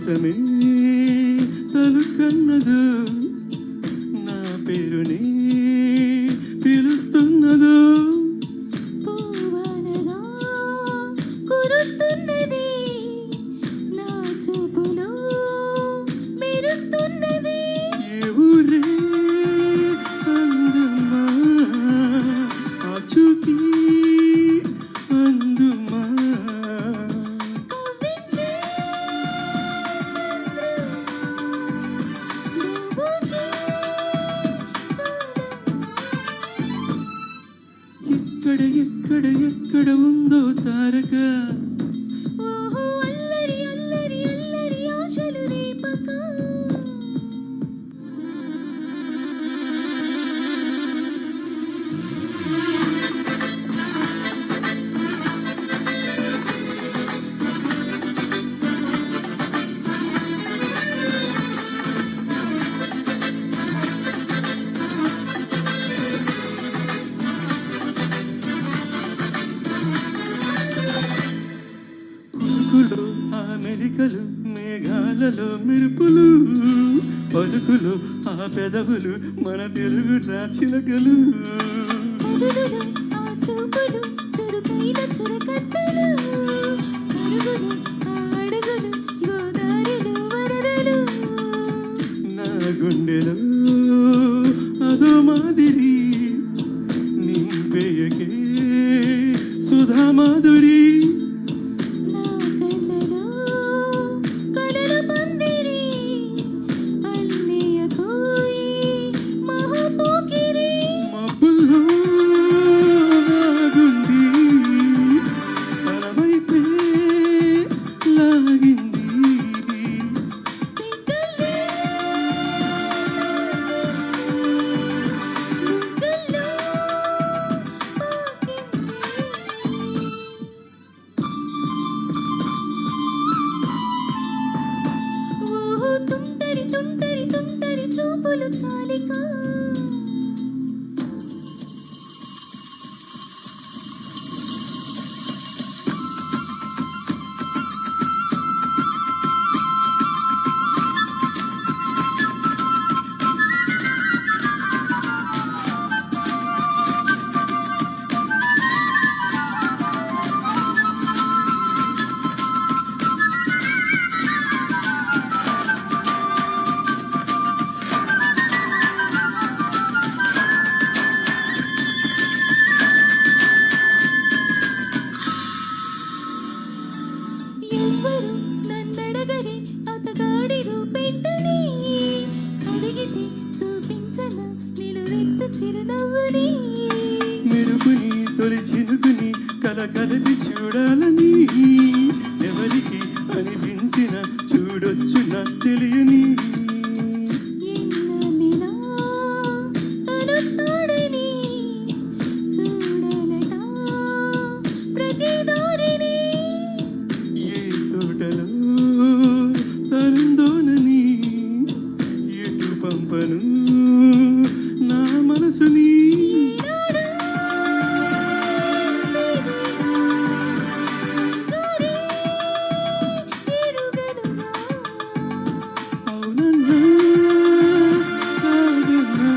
కోసమే తలుకన్నదు నా పేరుని పిలుస్తున్నదు పూవనగా కురుస్తున్నది నా చూపులో మెరుస్తున్నది ఎవరే అందమ్మా ఆచూకీ అందుమా కవ్వించే చంద్రమా దోబూచే చూడమ్మా ఎక్కడ ఎక్కడ ఎక్కడ ఉందో తారక ఓహో అల్లరి అల్లరి అల్లరి ఆశలు రేపక కులుకులు ఆ మెలికలు మేఘాలలో మెరుపులు పలుకులు ఆ పెదవులు మన తెలుగు రాచిలకలు కదులులు ఆ చూపులు చురుకైన చురకత్తలు పరుగులు ఆ అడుగులు గోదారిలు వరదలు నా గుండెలో అదో మాదిరి నింపేయకే సుధా మాధురి నా కళ్ళలో కలల పందిరి అల్లేయ కోయి మహాపోకిరి మబ్బుల్లో నాగుంది తన వైపే లాగింది సిగ్గల్లే బుగ్గల్లో పాకింది ఓహో తుంటరి తుంటరి తుంటరి చూపులు చాలిక ఎవ్వరు నన్నడగరే అతగాడి రూపెంటని అడిగితే చూపించన నిలువెత్తు చిరునవ్వుని మెరుగుని తొలి చినుకుని కలకలిపి చూడాలని ఎవరికి అనిపించిన చూడొచ్చు నా చెలియని ఎన్ననిలా తలుస్తాడని చూడాలట ప్రతి దారిని ఏ తోటలో తరుందోనని ఎటు పంపను నా మనసుని అవునన్నా కాదన్నా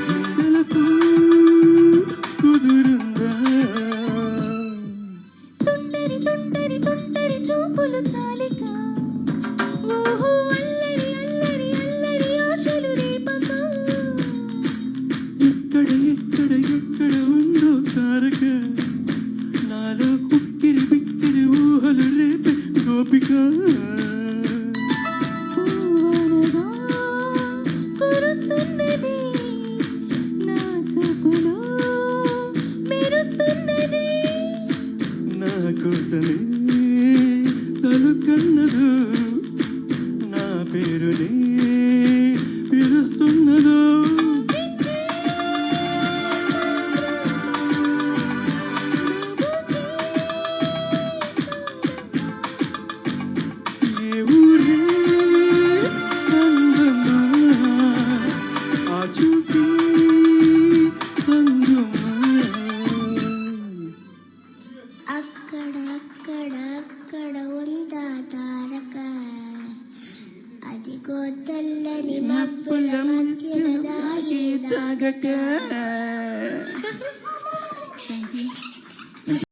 గుండెలకు కుదురుందా తుంటరి తుంటరి తుంటరి చూపులు చాలిక ఓహో అల్లరి అల్లరి అల్లరి ఆశలు రేపక ఎక్కడ ఎక్కడ ఎక్కడ ఉందో తారక నాలో ఉక్కిరి బిక్కిరి ఊహలు రేపే గోపిక పూవనగా కురుస్తున్నది నా చూపులో మెరుస్తున్నది నా కోసమే తలుకన్నదు నా పేరుని థ్యాంక్ యూ